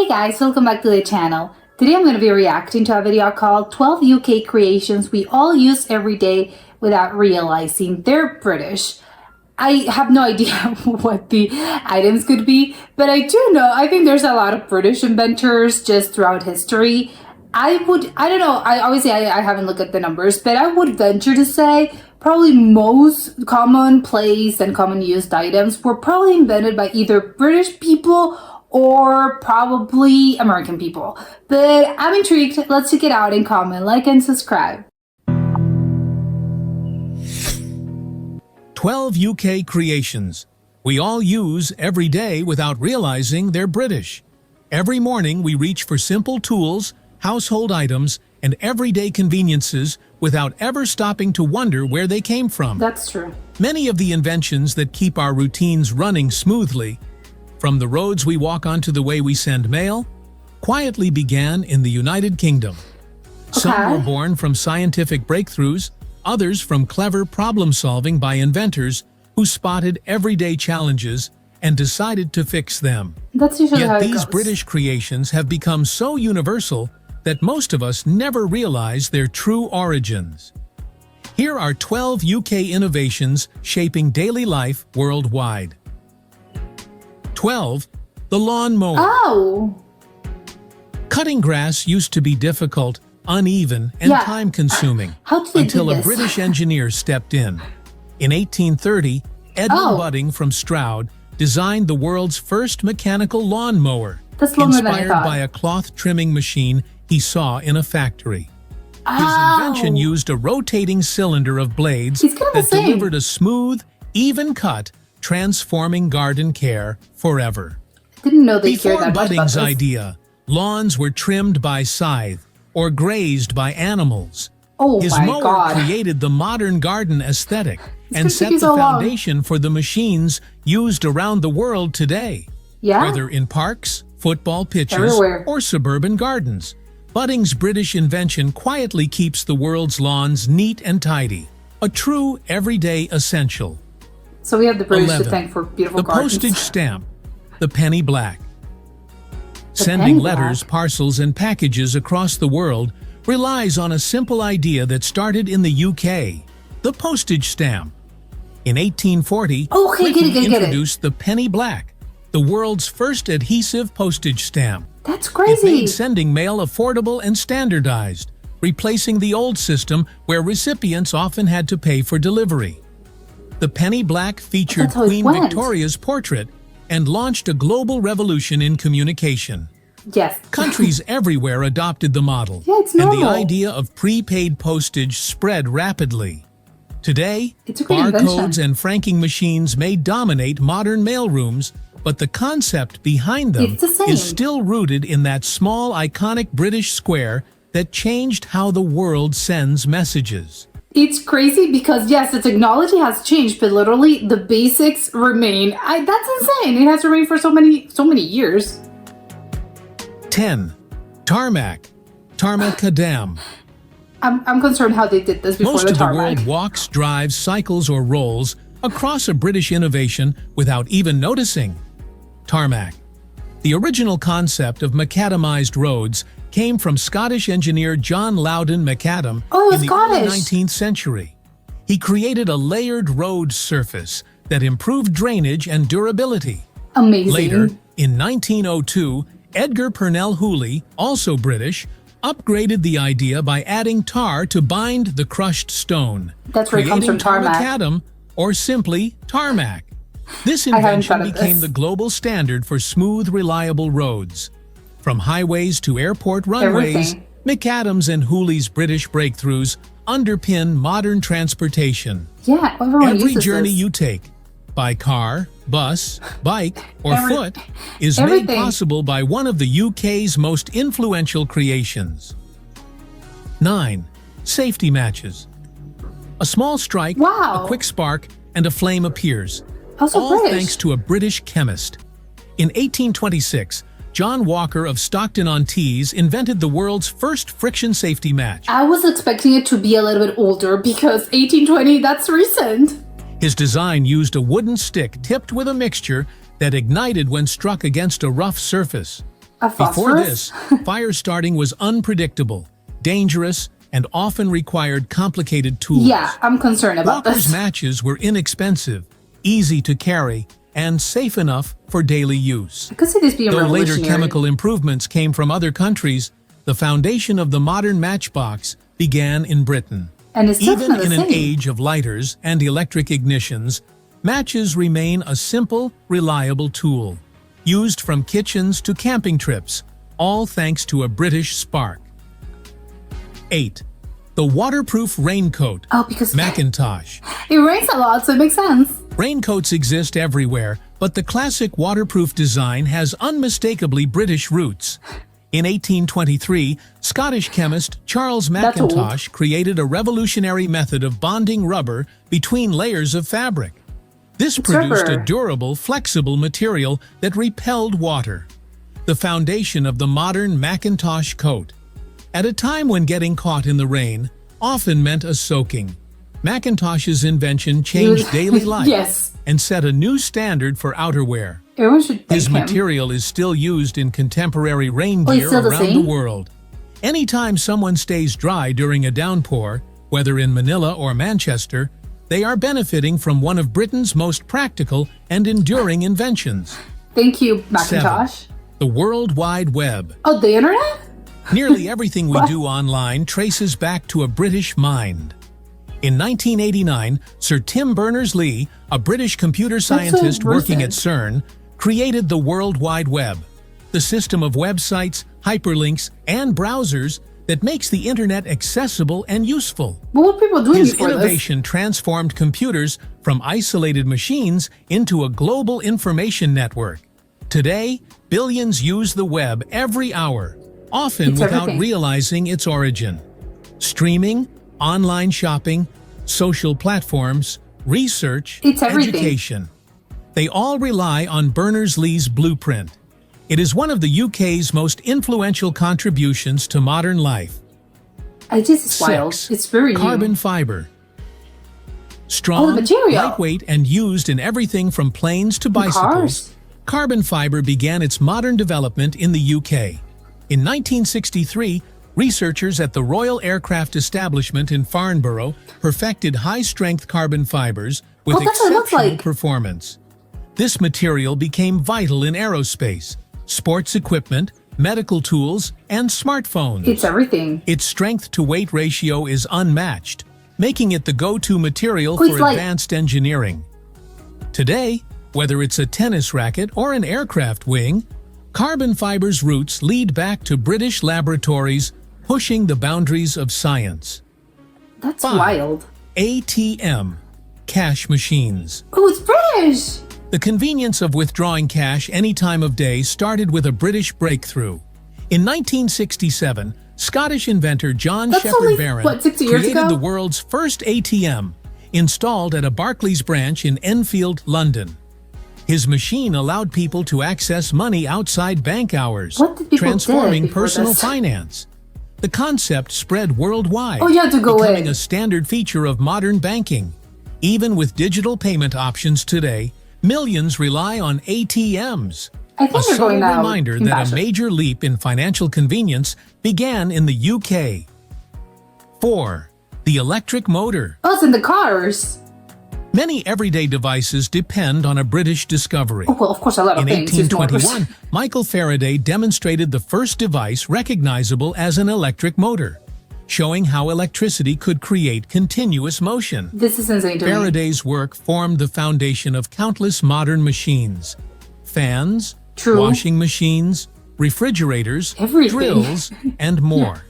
Hey guys, welcome back to the channel. Today I'm going to be reacting to a video called 12 UK creations we all use every day without realizing they're British. I have no idea what the items could be, but I do know, I think there's a lot of British inventors just throughout history. I don't know, I haven't looked at the numbers, but I would venture to say probably most commonplace and common used items were probably invented by either British people or probably American people. But I'm intrigued. Let's check it out and comment, like, and subscribe. 12 UK creations we all use every day without realizing they're British. Every morning we reach for simple tools, household items, and everyday conveniences without ever stopping to wonder where they came from. That's true. Many of the inventions that keep our routines running smoothly, from the roads we walk on to the way we send mail, quietly began in the United Kingdom. Some were born from scientific breakthroughs, others from clever problem-solving by inventors who spotted everyday challenges and decided to fix them. That's usually how Yet it these goes. British creations have become so universal that most of us never realize their true origins. Here are 12 UK innovations shaping daily life worldwide. 12. The lawn mower. Oh! Cutting grass used to be difficult, uneven, and Yeah. time-consuming How did they until do a this? British engineer stepped in. In 1830, Edmund Oh. Budding from Stroud designed the world's first mechanical lawn mower, That's longer than I inspired thought. by a cloth trimming machine he saw in a factory. His invention used a rotating cylinder of blades He's kind of the that same. delivered a smooth, even cut, transforming garden care forever. Didn't know they cared Before that much about Budding's this. idea, lawns were trimmed by scythe or grazed by animals. Oh His my mower god. created the modern garden aesthetic and gonna set take you the so long. foundation for the machines used around the world today. Yeah? Whether in parks, football pitches, Everywhere. or suburban gardens, Budding's British invention quietly keeps the world's lawns neat and tidy, a true everyday essential. So we have the British 11. to thank for beautiful The gardens. postage stamp, the penny black. The Sending penny letters, black. parcels, and packages across the world relies on a simple idea that started in the UK, the postage stamp. In 1840, Okay, get it, Whitney get it, get it. introduced the penny black, the world's first adhesive postage stamp. That's It crazy. made sending mail affordable and standardized, replacing the old system where recipients often had to pay for delivery. The penny black featured That's how it Queen went. Victoria's portrait and launched a global revolution in communication. Yes. Countries everywhere adopted the model, Yeah, it's and the normal. idea of prepaid postage spread rapidly. Today, It's a great barcodes invention. and franking machines may dominate modern mailrooms, but the concept behind them It's the same. is still rooted in that small, iconic British square that changed how the world sends messages. It's crazy because, yes, the technology has changed, but literally the basics remain. That's insane. It has remained for so many years. 10. Tarmac. Tarmacadam. I'm concerned how they did this before Most the of the tarmac. world walks, drives, cycles, or rolls across a British innovation without even noticing. Tarmac. The original concept of macadamized roads came from Scottish engineer John Loudon Macadam Oh, in the early Scottish. 19th century. He created a layered road surface that improved drainage and durability. Amazing. Later, in 1902, Edgar Purnell Hooley, also British, upgraded the idea by adding tar to bind the crushed stone, That's where it comes creating from, tarmac. tarmacadam, or simply tarmac. This haven't invention thought of became this. the global standard for smooth, reliable roads. From highways to airport runways, Everything. McAdams and Hooley's British breakthroughs underpin modern transportation. Yeah, everyone Every uses journey this. you take, by car, bus, bike, or Every- foot, is everything. made possible by one of the UK's most influential creations. 9. Safety matches. A small strike, Wow. a quick spark, and a flame appears. Also all British. thanks to a British chemist. In 1826, John Walker of Stockton-on-Tees invented the world's first friction safety match. I was expecting it to be a little bit older because 1820, that's recent. His design used a wooden stick tipped with a mixture that ignited when struck against a rough surface. A Before phosphorus? this, fire starting was unpredictable, dangerous, and often required complicated tools. Yeah, I'm concerned about Walker's this. matches were inexpensive, easy to carry, and safe enough for daily use. I could see this being Though later revolutionary. chemical improvements came from other countries, the foundation of the modern matchbox began in Britain. And it's still Even kind of in the an same. age of lighters and electric ignitions, matches remain a simple, reliable tool, used from kitchens to camping trips, all thanks to a British spark. 8. The waterproof raincoat, Oh, because Macintosh. it rains a lot, so it makes sense. Raincoats exist everywhere, but the classic waterproof design has unmistakably British roots. In 1823, Scottish chemist Charles That's old. Macintosh created a revolutionary method of bonding rubber between layers of fabric. This produced a rubber. durable, flexible material that repelled water, the foundation of the modern Macintosh coat. At a time when getting caught in the rain often meant a soaking, Macintosh's invention changed daily life Yes. and set a new standard for outerwear. Everyone should thank His him. material is still used in contemporary rain Oh, it's gear still the around the same? world. Anytime someone stays dry during a downpour, whether in Manila or Manchester, they are benefiting from one of Britain's most practical and enduring inventions, Thank you, Macintosh. the World Wide Web. Oh, the internet? Nearly everything we do online traces back to a British mind. In 1989, Sir Tim Berners-Lee, a British computer so scientist working at recent. CERN, created the World Wide Web, the system of websites, hyperlinks, and browsers that makes the internet accessible and useful. What were people doing His before this? innovation transformed computers from isolated machines into a global information network. Today, billions use the web every hour, often It's without everything. realizing its origin. Streaming, online shopping, social platforms, research, It's everything. education. They all rely on Berners-Lee's blueprint. It is one of the UK's most influential contributions to modern life. I just it's wild. 6. It's very new. Carbon fiber. Strong, Oh, the material. lightweight, and used in everything from planes to bicycles, cars. carbon fiber began its modern development in the UK. In 1963, researchers at the Royal Aircraft Establishment in Farnborough perfected high-strength carbon fibers with Oh, that's what it looks exceptional like. performance. This material became vital in aerospace, sports equipment, medical tools, and smartphones. It's everything. Its strength-to-weight ratio is unmatched, making it the go-to material Oh, it's for like- advanced engineering. Today, whether it's a tennis racket or an aircraft wing, carbon fiber's roots lead back to British laboratories pushing the boundaries of science. That's 5. wild. ATM, cash machines. Oh, it's British. The convenience of withdrawing cash any time of day started with a British breakthrough. In 1967, Scottish inventor John That's Shepherd only, Barron what, 60 years created ago? the world's first ATM, installed at a Barclays branch in Enfield, London. His machine allowed people to access money outside bank hours, What did people transforming do before personal this? finance. The concept spread worldwide, Oh, you had to go becoming in. a standard feature of modern banking. Even with digital payment options today, millions rely on ATMs. I think A they're subtle going now. reminder in that a fashion. major leap in financial convenience began in the UK. 4. The electric motor. Oh, it's in the cars. Many everyday devices depend on a British discovery. Oh, well, of course, a lot of In things. It's motors. 1821, Michael Faraday demonstrated the first device recognizable as an electric motor, showing how electricity could create continuous motion. This is insane to me. Faraday's work formed the foundation of countless modern machines. Fans, True. washing machines, refrigerators, Everything. drills, and more.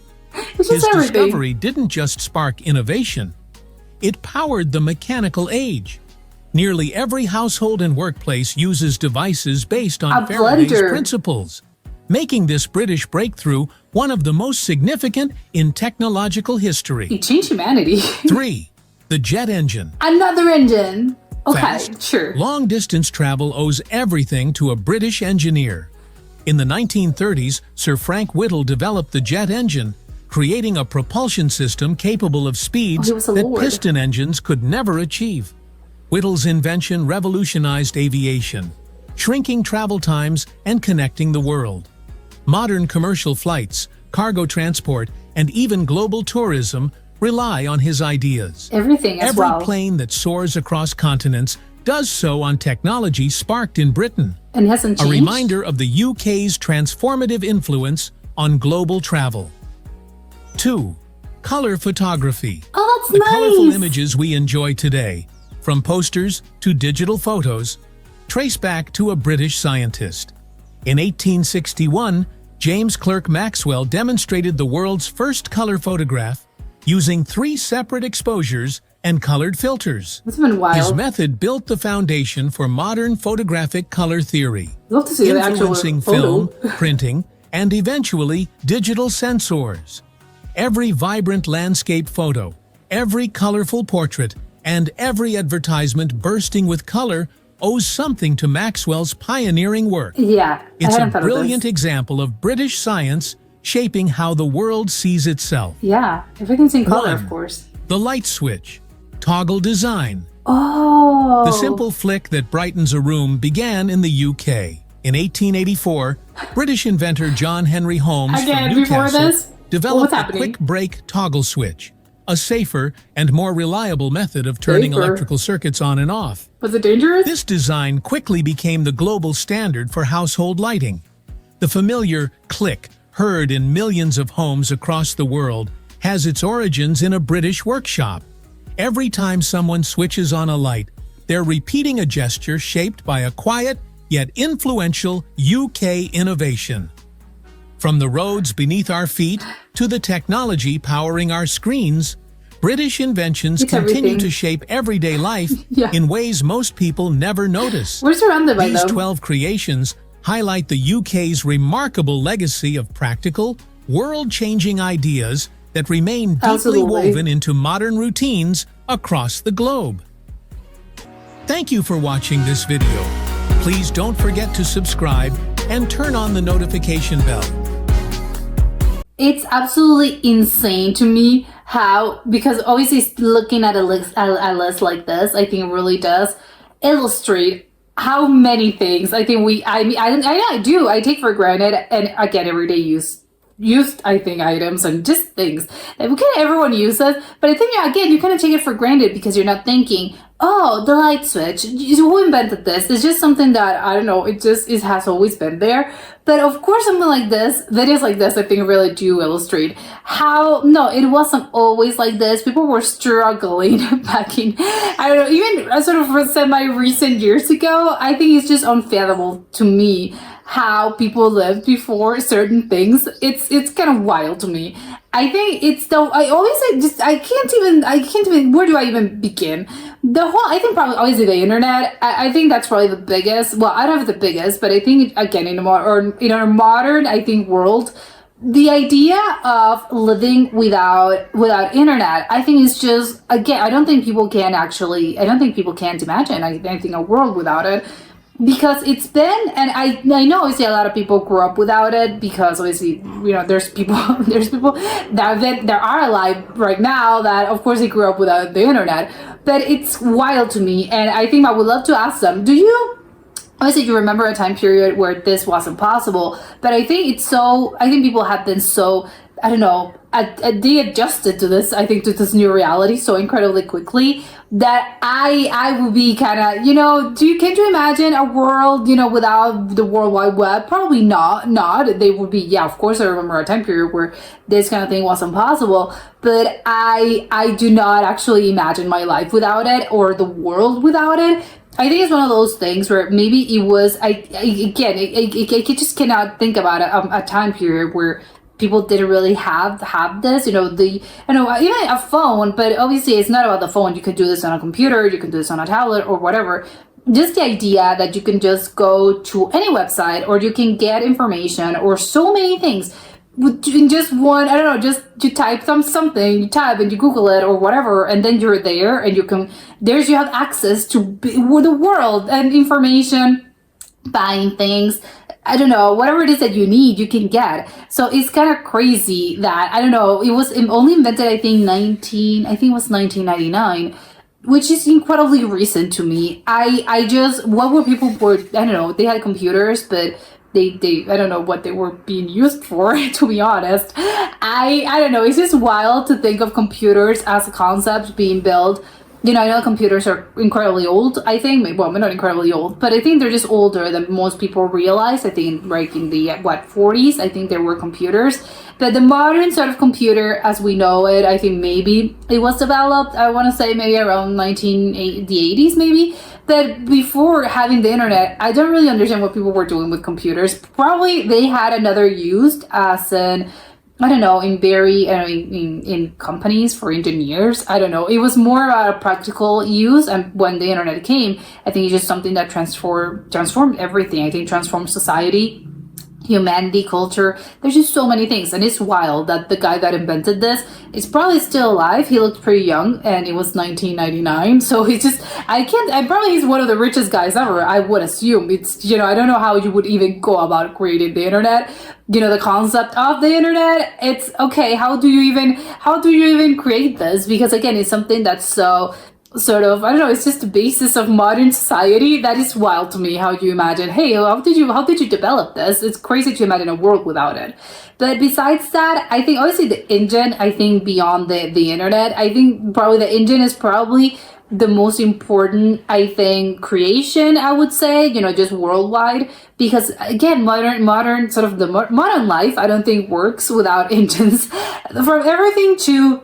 It's His just everything. discovery didn't just spark innovation, it powered the mechanical age. Nearly every household and workplace uses devices based on A Faraday's blender. principles, making this British breakthrough one of the most significant in technological history. It changed humanity. 3. The jet engine. Another engine. Okay, Fast, sure. long-distance travel owes everything to a British engineer. In the 1930s, Sir Frank Whittle developed the jet engine, creating a propulsion system capable of speeds Oh, he was a that lord. piston engines could never achieve. Whittle's invention revolutionized aviation, shrinking travel times and connecting the world. Modern commercial flights, cargo transport, and even global tourism rely on his ideas. Everything as Every well. plane that soars across continents does so on technology sparked in Britain. And it hasn't A changed. reminder of the UK's transformative influence on global travel. 2. Color photography. Oh, that's The nice. colorful images we enjoy today, from posters to digital photos, trace back to a British scientist. In 1861, James Clerk Maxwell demonstrated the world's first color photograph using 3 separate exposures and colored filters. It's been His wild. method built the foundation for modern photographic color theory, Love to see the actual influencing photo. film, printing, and eventually digital sensors. Every vibrant landscape photo, every colorful portrait, and every advertisement bursting with color owes something to Maxwell's pioneering work. Yeah, It's I a hadn't thought of brilliant this. example of British science shaping how the world sees itself. Yeah, everything's in color, 1. of course. The light switch. Toggle design. Oh. The simple flick that brightens a room began in the UK. In 1884, British inventor John Henry Holmes Again, from before Newcastle this? developed What's a happening? quick break toggle switch, a safer and more reliable method of turning Safer? electrical circuits on and off. Was it dangerous? This design quickly became the global standard for household lighting. The familiar click, heard in millions of homes across the world, has its origins in a British workshop. Every time someone switches on a light, they're repeating a gesture shaped by a quiet yet influential UK innovation. From the roads beneath our feet to the technology powering our screens, British inventions It's continue everything. to shape everyday life Yeah. in ways most people never notice. We're surrounded by These them. 12 creations highlight the UK's remarkable legacy of practical, world-changing ideas that remain deeply Absolutely. woven into modern routines across the globe. Thank you for watching this video. Please don't forget to subscribe and turn on the notification bell. It's absolutely insane to me how, because obviously looking at a list like this, I think it really does illustrate how many things I think I do. I take for granted, and again, everyday used I think items and just things that everyone uses, but I think again you kind of take it for granted because you're not thinking, oh, the light switch, who invented this? It's just something that I don't know, it has always been there. But of course, something like this, videos like this, I think really do illustrate how no, it wasn't always like this. People were struggling back in, I don't know, even sort of semi-recent years ago. I think it's just unfathomable to me how people lived before certain things. It's kind of wild to me. I think it's though I always say just I can't even where do I even begin? I think probably obviously the internet. I think that's probably the biggest. Well, I don't have the biggest, but I think again in a modern I think world, the idea of living without internet, I think is just again I don't think people can't imagine. I think a world without it. Because it's been, and I know obviously a lot of people grew up without it because obviously, there's people that are alive right now that of course they grew up without the internet, but it's wild to me. And I think I would love to ask them, obviously you remember a time period where this wasn't possible, but I think people have been so, I don't know, they adjusted to this, I think, to this new reality so incredibly quickly that I would be kind of, can't you imagine a world, without the World Wide Web? Probably not. They would be, yeah, of course I remember a time period where this kind of thing wasn't possible, but I do not actually imagine my life without it or the world without it. I think it's one of those things where maybe it was, I just cannot think about a time period where people didn't really have this, even a phone, but obviously it's not about the phone. You can do this on a computer, you can do this on a tablet or whatever. Just the idea that you can just go to any website or you can get information or so many things in just one, I don't know, just to type something, you type and you Google it or whatever, and then you're there and you have access to the world and information, buying things, I don't know, whatever it is that you need, you can get. So it's kind of crazy that, I don't know, it was only invented, I think it was 1999, which is incredibly recent to me. What were people I don't know, they had computers, but they I don't know what they were being used for, to be honest. I don't know, it's just wild to think of computers as a concept being built. I know computers are incredibly old, I think. Well, not incredibly old, but I think they're just older than most people realize. I think like in the, 40s, I think there were computers. But the modern sort of computer as we know it, I think maybe it was developed, I want to say maybe around the 80s maybe. But before having the internet, I don't really understand what people were doing with computers. Probably they had another use as an, I don't know, in companies for engineers. I don't know. It was more about a practical use. And when the internet came, I think it's just something that transformed everything. I think transformed society, humanity, culture. There's just so many things. And it's wild that the guy that invented this is probably still alive. He looked pretty young and it was 1999. So he's just, probably he's one of the richest guys ever, I would assume. It's, I don't know how you would even go about creating the internet. The concept of the internet, it's okay. How do you even create this? Because again, it's something that's so sort of, I don't know, it's just the basis of modern society. That is wild to me. How do you imagine, hey, how did you develop this? It's crazy to imagine a world without it. But besides that, I think obviously the engine, I think beyond the internet, I think probably the engine is probably the most important, I think, creation, I would say, just worldwide, because again, modern sort of the modern life, I don't think works without engines. From everything to,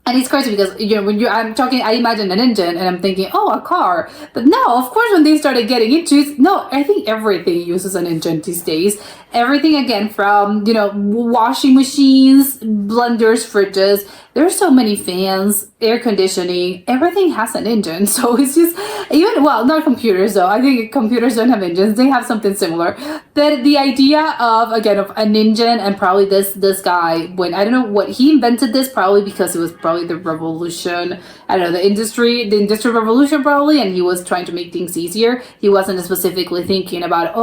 and it's crazy because, I imagine an engine and I'm thinking, oh, a car. But no, of course, when they started getting into it, no, I think everything uses an engine these days. Everything, again, from, washing machines, blenders, fridges. There's so many fans, air conditioning, everything has an engine. So it's just, not computers though. I think computers don't have engines. They have something similar. But the idea of an engine, and probably this guy, when, I don't know what, he invented this probably because it was probably the revolution, I don't know, the industrial revolution probably, and he was trying to make things easier. He wasn't specifically thinking about,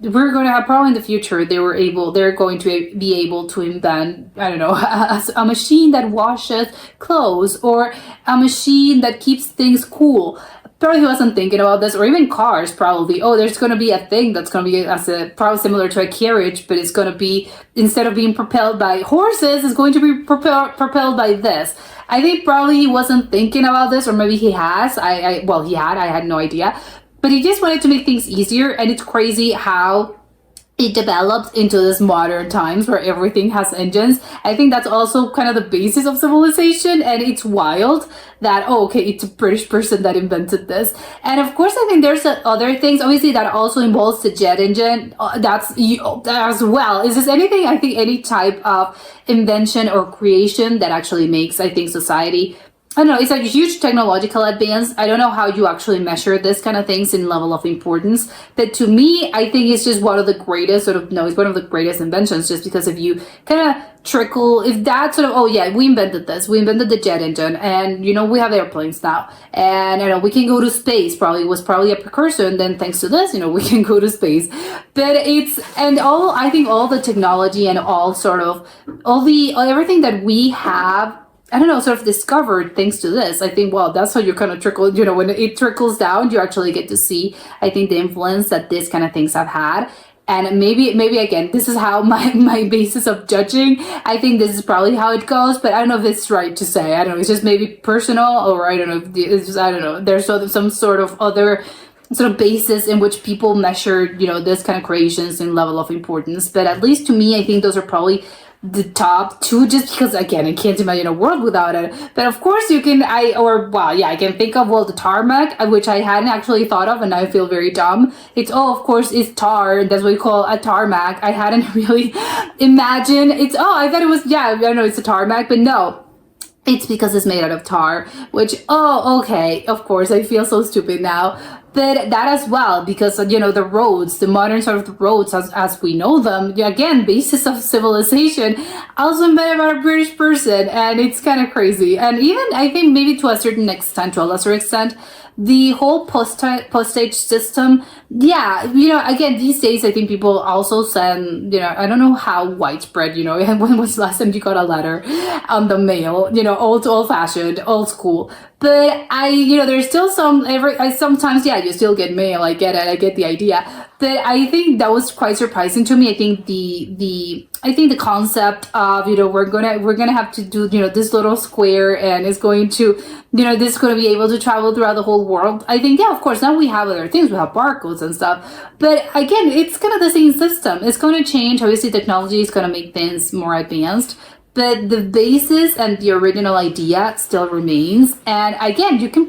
we're going to have probably in the future, they're going to be able to invent, I don't know, a machine that washes clothes, or a machine that keeps things cool. Probably he wasn't thinking about this, or even cars probably. There's going to be a thing that's going to be probably similar to a carriage, but it's going to be, instead of being propelled by horses, it's going to be propelled by this. I think probably he wasn't thinking about this, or maybe he has. I had no idea. But he just wanted to make things easier, and it's crazy how it developed into this modern times where everything has engines. I think that's also kind of the basis of civilization, and it's wild that, it's a British person that invented this. And of course, I think there's other things, obviously, that also involves the jet engine. That's as well. Is this anything, I think, any type of invention or creation that actually makes, I think, society, I don't know, it's a huge technological advance. I don't know how you actually measure this kind of things in level of importance. But to me, I think it's just one of the greatest it's one of the greatest inventions, just because if you kind of if that sort of, we invented this. We invented the jet engine, and, we have airplanes now. And, we can go to space. Was probably a precursor. And then thanks to this, we can go to space. But I think all the technology and everything that we have, I don't know, sort of discovered thanks to this. I think, that's how you kind of trickle, when it trickles down, you actually get to see, I think, the influence that these kind of things have had. And maybe again, this is how my basis of judging, I think this is probably how it goes, but I don't know if it's right to say. I don't know, it's just maybe personal, or I don't know, I don't know, there's some sort of other sort of basis in which people measure, this kind of creations in level of importance. But at least to me, I think those are probably the top two, just because, again, I can't imagine a world without it. But of course I can think of, the tarmac, which I hadn't actually thought of, and I feel very dumb. It's, of course, it's tar, that's what we call a tarmac. I hadn't really imagined, I thought it was, I know it's a tarmac, but no. It's because it's made out of tar, which, okay, of course, I feel so stupid now. But that as well, because, the roads, the modern sort of the roads as we know them, again, basis of civilization, also invented by a British person, and it's kind of crazy. And even, I think, maybe to a lesser extent, the whole postage system, again, these days, I think people also send, I don't know how widespread, when was the last time you got a letter on the mail, old-fashioned, old school. But there's still I sometimes, yeah, you still get mail. I get it. I get the idea. But I think that was quite surprising to me. I think the concept of, we're gonna have to do, this little square, and it's going to, this is going to be able to travel throughout the whole world. I think, yeah, of course, now we have other things. We have barcodes and stuff. But again, it's kind of the same system. It's going to change. Obviously, technology is going to make things more advanced. But the basis and the original idea still remains. And again, you can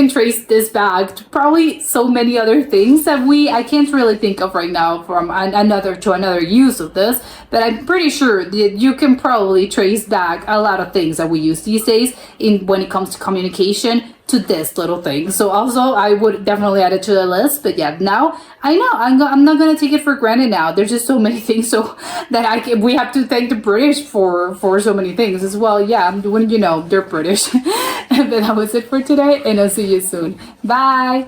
trace this back to probably so many other things that I can't really think of right now from another use of this. But I'm pretty sure that you can probably trace back a lot of things that we use these days when it comes to communication to this little thing. So also, I would definitely add it to the list. But yeah, now I know I'm not gonna take it for granted now. There's just so many things that we have to thank the British for so many things as well. Yeah, when they're British. But that was it for today, and I'll see you soon. Bye.